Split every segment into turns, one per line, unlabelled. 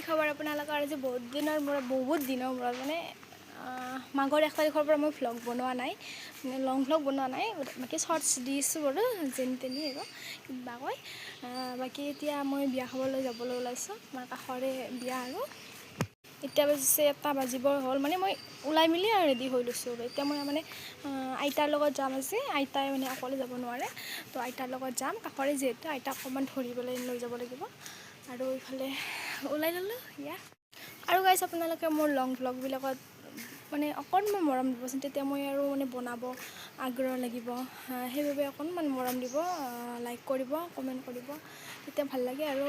খবৰ আপোনালোকৰ আজি বহুত দিনৰ মূৰত মানে মাঘৰ 1 তাৰিখৰ পৰা মই ভ্লগ বনোৱা নাই মানে লং ভ্লগ বনোৱা নাই বাকী শৰ্টছ দিছোঁ বাৰু যেন তেনি আৰু কিবা কয় বাকী এতিয়া মই বিয়া খাবলৈ যাবলৈ ওলাইছোঁ আমাৰ কাষৰে বিয়া আৰু এতিয়া বাজিছে 1টা বাজিবৰ হ'ল মানে মই ওলাই মিলি আৰু ৰেডি হৈ লৈছোঁ এতিয়া মই মানে আইতাৰ লগত যাম আজি আইতাই মানে অকলে যাব নোৱাৰে তো আইতাৰ লগত যাম কাষৰে যিহেতু আইতাক অকণমান ধৰিবলৈ লৈ যাব লাগিব আৰু ইফালে ওলাই ল'লোঁ ইয়া আৰু গাইছ আপোনালোকে মোৰ লং ভ্লগবিলাকত মানে অকণমান মৰম দিবচোন তেতিয়া মই আৰু মানে বনাব আগ্ৰহ লাগিব সেইবাবে অকণমান মৰম দিব লাইক কৰিব কমেণ্ট কৰিব তেতিয়া ভাল লাগে আৰু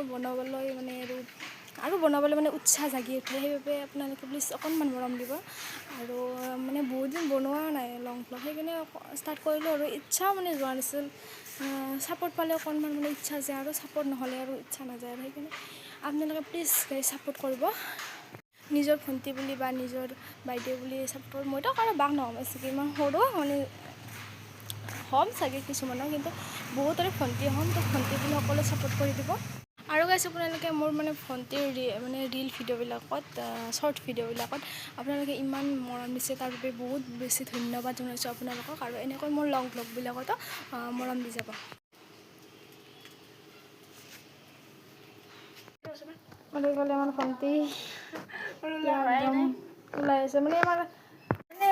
বনাবলৈ মানে উৎসাহ জাগি উঠে সেইবাবে আপোনালোকে প্লিজ অকণমান মৰম দিব আৰু মানে বহুত দিন বনোৱা নাই লং ভ্লগ সেইকাৰণে ষ্টাৰ্ট কৰিলোঁ আৰু ইচ্ছাও মানে যোৱা নাছিল ছাপোৰ্ট পালে অকণমান মানে ইচ্ছা যায় আৰু ছাপোৰ্ট নহ'লে আৰু ইচ্ছা নাযায় আৰু সেইকাৰণে আপোনালোকে প্লিজ ছাপোৰ্ট কৰিব নিজৰ ভণ্টি বুলি বা নিজৰ বাইদেউ বুলি ছাপোৰ্ট মইতো কাৰো বাক নহ'ম চাগে ইমান সৰু মানে হ'ম চাগে কিছুমানৰ কিন্তু বহুতৰে ভণ্টি হ'ম তো ভণ্টি বুলি সকলোৱে ছাপোৰ্ট কৰি দিব আৰু গাইছ আপোনালোকে মোৰ মানে ভণ্টিৰ মানে ৰিল ভিডিঅ'বিলাকত শ্বৰ্ট ভিডিঅ'বিলাকত আপোনালোকে ইমান মৰম দিছে তাৰ বাবে বহুত বেছি ধন্যবাদ জনাইছোঁ আপোনালোকক আৰু এনেকৈ মোৰ লং ভ্লগবিলাকতো মৰম দি যাব মানে গ'লে আমাৰ ভণ্টি একদম ওলাই আছে মানে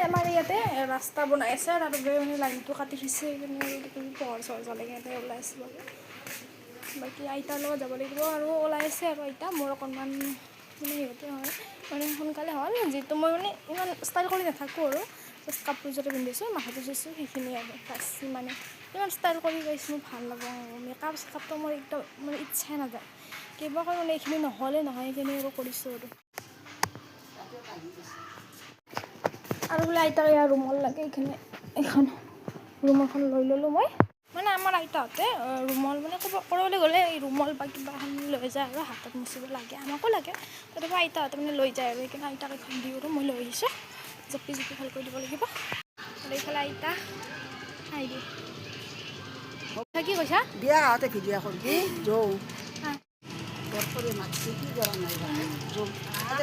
আমাৰ ইয়াতে ৰাস্তা বনাই আছে তাৰ বাবে মানে লাইনটো কাটি দিছে সেইকাৰণে পোহৰ চহৰ জ্বলাই কিনে ওলাই আছে বাকী আইতাৰ লগত যাব লাগিব আৰু ওলাই আছে আৰু আইতা মোৰ অকণমান মানে সিহঁতে হয় মানে সোনকালে হ'ল যিহেতু মই মানে ইমান ষ্টাইল কৰি নাথাকোঁ আৰু জাষ্ট কাপোৰযোৰে পিন্ধিছোঁ মাথাটো চুইছোঁ সেইখিনিয়ে আৰু বাছ মানে ইমান ষ্টাইল কৰি গৈছোঁ মোৰ ভাল নাপাওঁ মেকআপ চেকআপটো মোৰ একদম মানে ইচ্ছাই নাযায় কিবা কাৰণে এইখিনি নহ'লে নহয় সেইখিনি আৰু কৰিছোঁ আৰু বোলে আইতাক ইয়াৰ ৰুমাল লাগে এইখিনি এখন ৰুমালখন লৈ ল'লোঁ মই মানে আমাৰ আইতাহঁতে ৰুমাল মানে ক'ৰবালৈ গ'লে এই ৰুমাল বা কিবা এখন লৈ যায় আৰু হাতত মুচিব লাগে আমাকো লাগে তথাপি আইতাহঁতে মানে লৈ যায় আৰু সেইকাৰণে আইতাক এখন দিওঁ আৰু মই লৈ আহিছোঁ জপি ভালকৈ দিব লাগিব আৰু এইফালে আইতা খাই দিওঁ কি কৈছা
বিয়া আহোঁতে ভিডিঅ' কৰিবি যৌ কৰি মাতছি কি কৰা নাই যৌ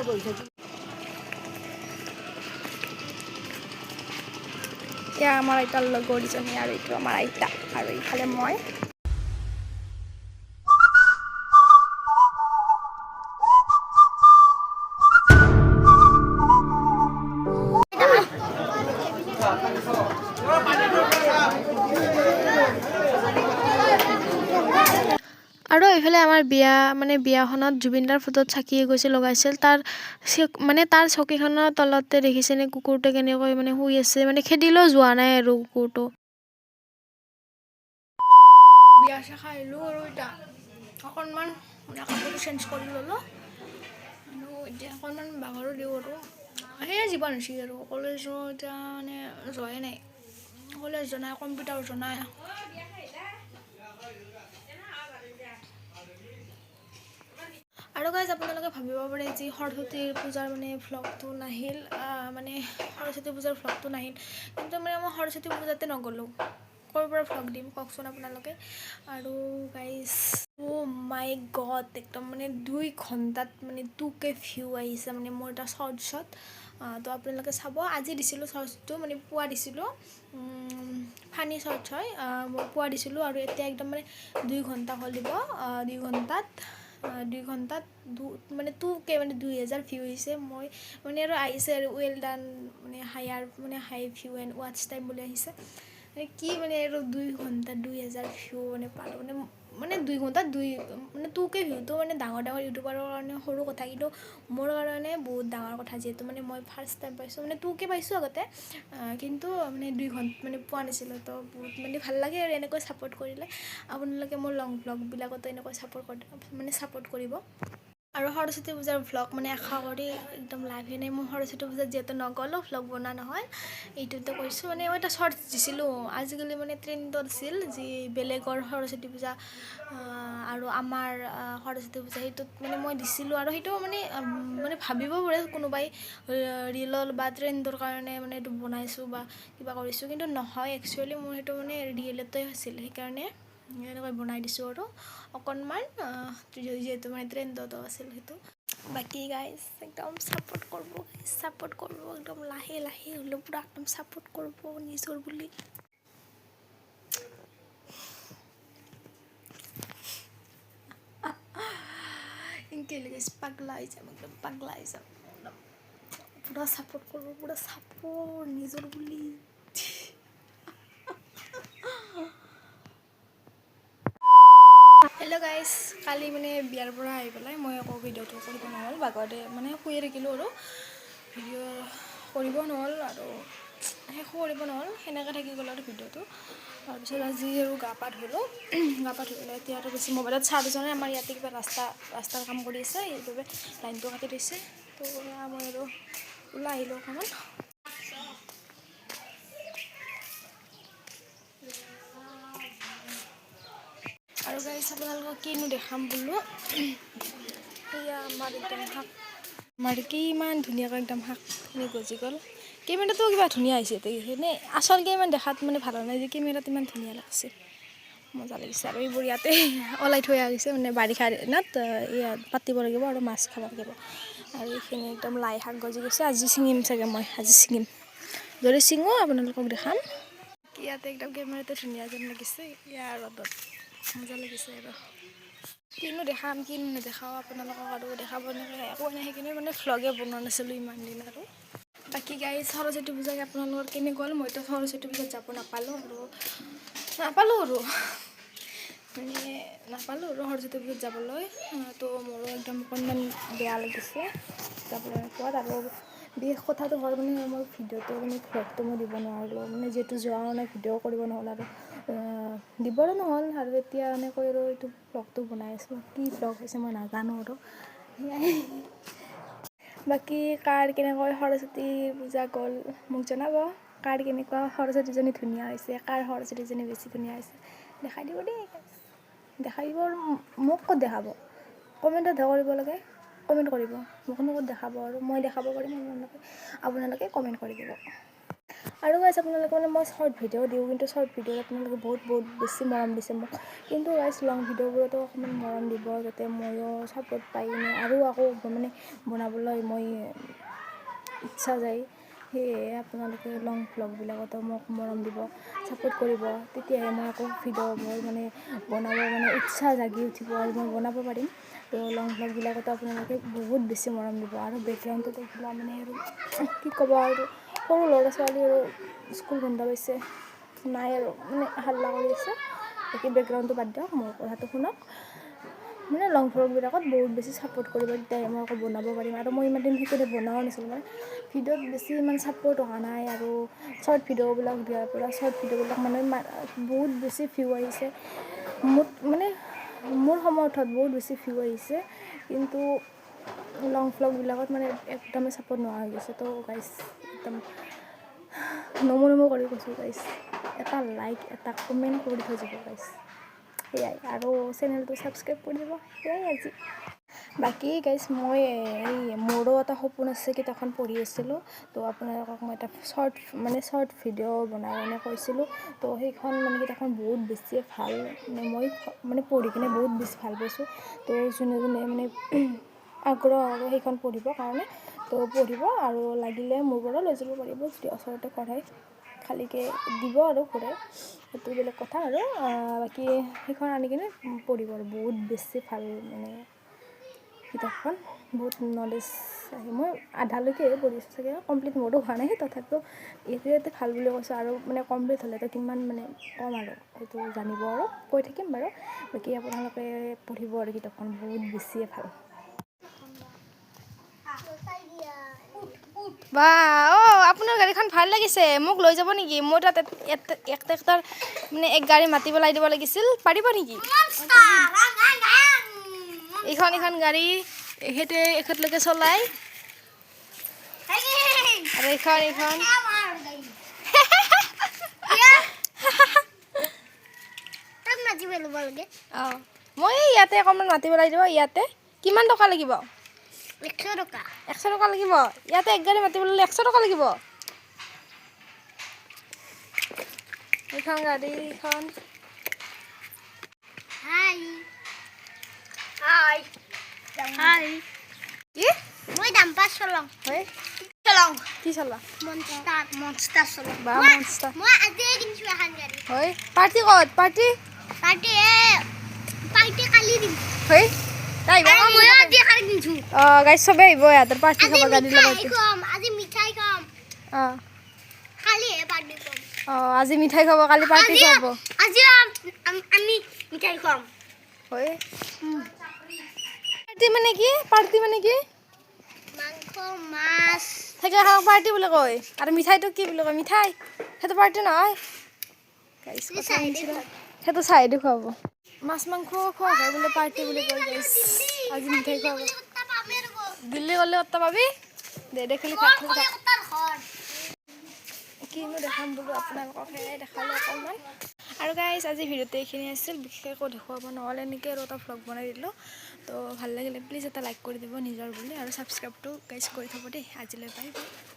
বহি থাকি
এয়া আমাৰ আইতাৰ লগৰীজনী আৰু এইটো আমাৰ আইতা আৰু এইফালে মই আৰু এইফালে আমাৰ বিয়াখনত জুবিনদাৰ ফটোত চাকি এগছি লগাইছিল তাৰ চকীখনৰ তলতে দেখিছেনে কুকুৰটোৱে কেনেকৈ মানে শুই আছে মানে খেদিলেও যোৱা নাই আৰু কুকুৰটো বিয়া খাই আহিলোঁ আৰু এতিয়া অকণমান মানে কাপোৰটো চেঞ্জ কৰি ল'লোঁ আৰু এতিয়া অকণমান বাগৰো দিওঁ আৰু সেয়ে জীৱন হৈছে আৰু কলেজো এতিয়া মানে যোৱাই নাই কলেজ জনাই কম্পিউটাৰ জনাই আৰু গাইজ আপোনালোকে ভাবিব পাৰে যি সৰস্বতী পূজাৰ মানে ভ্লগটো নাহিল মানে সৰস্বতী পূজাৰ ভ্লগটো নাহিল কিন্তু মানে মই সৰস্বতী পূজাতে নগ'লোঁ ক'ৰ পৰা ভ্লগ দিম কওকচোন আপোনালোকে আৰু গাইজ মাই গড একদম মানে 2 ঘণ্টাত মানে 2K ভিউ আহিছে মানে মোৰ এটা শৰ্টছত তো আপোনালোকে চাব আজি দিছিলোঁ শৰ্টছটো মানে পুৱা দিছিলোঁ ফানী শৰ্টছ হয় মই পুৱা দিছিলোঁ আৰু এতিয়া একদম মানে 2 ঘণ্টা হ'ল দিব 2 ঘণ্টাত মানে 2K মানে 2000 ভিউ আহিছে মই মানে আৰু আহিছে আৰু ৱেল ডান মানে হাই ভিউ এণ্ড ৱাটচ টাইম বুলি আহিছে কি মানে আৰু 2 ঘণ্টাত 2000 ভিউ মানে পালোঁ মানে 2 ঘণ্টাত 2K ভিউটো মানে ডাঙৰ ইউটিউবাৰৰ কাৰণে সৰু কথা কিন্তু মোৰ কাৰণে বহুত ডাঙৰ কথা যিহেতু মানে মই ফাৰ্ষ্ট টাইম পাইছোঁ মানে 2K পাইছোঁ আগতে কিন্তু মানে 2 ঘণ্টা মানে পোৱা নাছিলোঁ তো বহুত মানে ভাল লাগে আৰু এনেকৈ ছাপোৰ্ট কৰিলে আপোনালোকে মোৰ লং ভ্লগবিলাকতো এনেকৈ ছাপোৰ্ট কৰিব আৰু সৰস্বতী পূজাৰ ভ্লগ মানে আশা কৰি একদম লাভেই নাই মই সৰস্বতী পূজাত যিহেতু নগ'লোঁ ভ্লগ বনোৱা নহয় এইটোতে কৈছোঁ মানে মই এটা শ্বৰ্টছ দিছিলোঁ আজিকালি মানে ট্ৰেণ্ডত আছিল যি বেলেগৰ সৰস্বতী পূজা আৰু আমাৰ সৰস্বতী পূজা সেইটোত মানে মই দিছিলোঁ আৰু সেইটো মানে ভাবিব পাৰে কোনোবাই ৰিলৰ বা ট্ৰেণ্ডৰ কাৰণে মানে এইটো বনাইছোঁ বা কিবা কৰিছোঁ কিন্তু নহয় একচুৱেলি মোৰ সেইটো মানে ৰিয়েলতে আছিল সেইকাৰণে এনেকৈ বনাই দিছোঁ আৰু অকণমান যিহেতু মানে ট্ৰেণ্ডতো আছিল সেইটো বাকী গাইজ একদম ছাপোৰ্ট কৰিব একদম লাহে লাহে হ'লেও পূৰা একদম ছাপোৰ্ট কৰিব নিজৰ বুলি ইনকে গাইজ পাগলা হৈ যাম একদম পাগলা হৈ যাম পূৰা ছাপোৰ্ট কৰিব পূৰা ছাপোৰ্ট নিজৰ বুলি হেল্ল' গাইজ কালি মানে বিয়াৰ পৰা আহি পেলাই মই আকৌ ভিডিঅ'টো কৰিব নহ'ল বাগতে মানে শুয়ে থাকিলোঁ আৰু ভিডিঅ' কৰিব নহ'ল আৰু শেষো কৰিব নহ'ল সেনেকৈ থাকি গ'ল আৰু ভিডিঅ'টো তাৰপিছত আজি আৰু গা পা ধুলোঁ গা পা ধুই পেলাই এতিয়া আৰু বেছি মোবাইলত চাৰ্জ নাই আমাৰ ইয়াতে কিবা ৰাস্তাৰ কাম কৰি আছে সেইবাবে লাইনটো কাটি দিছে তো মই আৰু ওলাই আহিলোঁ অকণমান আৰু গাইজ আপোনালোকক কিনো দেখাম বোলো এয়া আমাৰ একদম শাক আমাৰ কিমান ধুনীয়াকৈ একদম শাকখিনি গজি গ'ল কেমেৰাটো কিবা ধুনীয়া হৈছে এনে আচলকৈ ইমান দেখাত মানে ভাল নাই যে কেমেৰাত ইমান ধুনীয়া লাগিছে মজা লাগিছে আৰু এইবোৰ ইয়াতে ওলাই থৈ আহিছে মানে বাৰিষা দিনত ইয়াত পাতিব লাগিব আৰু মাছ খাব লাগিব আৰু এইখিনি একদম লাই শাক গজি গৈছে আজি ছিঙিম চাগে মই আজি ছিঙিম যদি ছিঙো আপোনালোকক দেখাম ইয়াতে একদম কেমেৰাটো ধুনীয়া যেন লাগিছে ইয়াৰ ৰ'দত মজা লাগিছে আৰু কিনো দেখাম কিনো নেদেখাওঁ আপোনালোকক আৰু দেখাব এনেকৈ একো নাই সেইখিনি মানে ভ্লগে বনোৱা নাছিলোঁ ইমান দিন আৰু বাকী গাইজ সৰস্বতী পূজাত আপোনালোকৰ কেনে গ'ল মইতো সৰস্বতী পূজাত যাব নাপালোঁ আৰু মানে নাপালোঁ আৰু সৰস্বতী পূজাত যাবলৈ তো মোৰো একদম অকণমান বেয়া লাগিছে যাবলৈ নোপোৱাত আৰু বিশেষ কথাটো হ'ল মানে মই ভিডিঅ'টো মানে ভ্লগটো মই দিব নোৱাৰিলোঁ মানে যিহেতু যোৱা মানে ভিডিঅ' কৰিব নহ'ল আৰু দিবৰো নহ'ল আৰু এতিয়া এনেকৈ আৰু এইটো ভ্লগটো বনাই আছোঁ কি ভ্লগ হৈছে মই নাজানো আৰু সেয়াই বাকী কাৰ কেনেকৈ সৰস্বতী পূজা গ'ল মোক জনাব কাৰ কেনেকুৱা সৰস্বতীজনী ধুনীয়া হৈছে কাৰ সৰস্বতীজনী বেছি ধুনীয়া হৈছে দেখাই দিব দেই দেখাই দিব মোক ক'ত দেখাব কমেণ্টত কৰিব লাগে কমেণ্ট কৰিব মোকনো ক'ত দেখাব আৰু মই দেখাব পাৰিম আপোনালোকে কমেণ্ট কৰি দিব আৰু গাইজ আপোনালোকে মানে মই শ্বৰ্ট ভিডিঅ' দিওঁ কিন্তু শ্বৰ্ট ভিডিঅ'ত আপোনালোকে বহুত বেছি মৰম দিছে মোক কিন্তু গাইজ লং ভিডিঅ'বোৰতো অকণমান মৰম দিব যাতে ময়ো ছাপোৰ্ট পাই কিনে আৰু আকৌ মানে বনাবলৈ মই ইচ্ছা যায় সেয়ে আপোনালোকে লং ভ্লগবিলাকতো মোক মৰম দিব ছাপোৰ্ট কৰিব তেতিয়াহে মই আকৌ ভিডিঅ'বোৰ মানে বনাব মানে ইচ্ছা জাগি উঠিব আৰু মই বনাব পাৰিম তো লং ভ্লগবিলাকতো আপোনালোকে বহুত বেছি মৰম দিব আৰু বেকগ্ৰাউণ্ডটো দেখিলে মানে আৰু কি ক'ব আৰু সৰু ল'ৰা ছোৱালী আৰু স্কুল বন্ধ পাইছে নাই আৰু মানে হাল্লা কৰি আছে বাকী বেকগ্ৰাউণ্ডটো বাদ দিয়ক মোৰ কথাটো শুনক মানে লং ভ্লগবিলাকত বহুত বেছি ছাপোৰ্ট কৰিব তেতিয়াহে মই আকৌ বনাব পাৰিম আৰু মই ইমান দিন সেইকাৰণে বনাও নাছিলোঁ মানে ভিডিঅ'ত বেছি ইমান ছাপোৰ্ট অহা নাই আৰু শ্বৰ্ট ভিডিঅ'বিলাক দিয়াৰ পৰা শ্বৰ্ট ভিডিঅ'বিলাক মানে বহুত বেছি ভিউ আহিছে মোৰ সমৰ্থত বহুত বেছি ভিউ আহিছে কিন্তু লং ভ্লগবিলাকত মানে একদমেই ছাপোৰ্ট নোহোৱা হৈ গৈছে তো গাইজ একদম নমো কৰি কৈছোঁ গাইজ এটা লাইক এটা কমেণ্ট কৰি থৈ যাব গাইজ সেয়াই আৰু চেনেলটো ছাবস্ক্ৰাইব কৰি দিব সেয়াই আজি বাকী গাইজ মই মোৰো এটা সপোন আছে কিতাপখন পঢ়ি আছিলোঁ তো আপোনালোকক মই এটা শ্বৰ্ট ভিডিঅ' বনাই মানে কৈছিলোঁ তো সেইখন মানে কিতাপখন বহুত বেছিয়ে ভাল মানে মই মানে পঢ়ি কিনে বহুত বেছি ভাল পাইছোঁ তো যোনে যোনে মানে আগ্ৰহ আৰু সেইখন পঢ়িবৰ কাৰণে তো পঢ়িব আৰু লাগিলে মোৰ পৰা লৈ যাব পাৰিব যদি ওচৰতে পঢ়াই খালীকৈ দিব আৰু ঘূৰাই সেইটো বেলেগ কথা আৰু বাকী সেইখন আনি কিনে পঢ়িব আৰু বহুত বেছি ভাল মানে কিতাপখন বহুত নলেজ আহে মই আধালৈকে পঢ়িছোঁ চাগে কমপ্লিট মোৰো হোৱা নাই তথাপিও ইয়াতে ভাল বুলি কৈছোঁ আৰু মানে কমপ্লিট হ'লেতো কিমান মানে ক'ম আৰু সেইটো জানিব আৰু কৈ থাকিম বাৰু বাকী আপোনালোকে পঢ়িব আৰু কিতাপখন বহুত বেছিয়ে ভাল বা আপোনাৰ গাড়ীখন ভাল লাগিছে মোক লৈ যাব নেকি মই তাত একটা মানে এক গাড়ী মাতি পেলাই দিব লাগিছিল পাৰিব নেকি এইখন গাড়ী এখেতলোকে চলাই আৰু এইখন অঁ মই ইয়াতে অকণমান মাতি পেলাই দিব ইয়াতে কিমান টকা লাগিব 100 টকা 100 টকা লাগিব ইয়াতে এক গাড়ী মাতিবলৈ 100 টকা লাগিব এইখন গাড়ীখন হাই কি
মই ডাম্পাৰ চলাওঁ
হয়
চলাওঁ
কি চলা
মনষ্টাৰ চলাওঁ
বা মনষ্টাৰ
মই আজিয়ে কিনিছোঁ এখন গাড়ী
হয় পাৰ্টি ক'ত পাৰ্টি
পাৰ্টি কালি দিম
হয় তাই
মই আজি এখন কিনিছোঁ
গাইজ চবে আহিব ইহঁতৰ পাৰ্টি খাব গাড়ীৰ লগতে
আজি মিঠাই খাম
অঁ
কালিহে পাৰ্টি খাম
আজি মিঠাই খাব কালি পাৰ্টি খাব
আজি আমি মিঠাই খাম
হয় পাৰ্টি মানে কি
মাংস মাছ
থাকে খাওঁ পাৰ্টি বুলি কয় আৰু মিঠাইটো কি বুলি কয় মিঠাই সেইটো পাৰ্টি নহয় সেইটো চাইডে খুৱাব মাছ মাংস খোৱা হয় বোলে পাৰ্টি বুলি কয় গাইছ আজি মিঠাই খুৱাব দিল্লী গ'লে ক'ত পাবি দে দেখিলি কিনো দেখাম বোলো আপোনালোকক সেয়াই দেখালোঁ অকণমান আৰু গাইজ আজি ভিডিঅ'টো এইখিনি আছিল বিশেষ একো দেখুৱাব নহ'লে এনেকৈ আৰু এটা ভ্লগ বনাই দিলোঁ তো ভাল লাগিলে প্লিজ এটা লাইক কৰি দিব নিজৰ বুলি আৰু ছাবস্ক্ৰাইবটো গাইজ কৰি থ'ব দেই আজিলৈ বাই বাই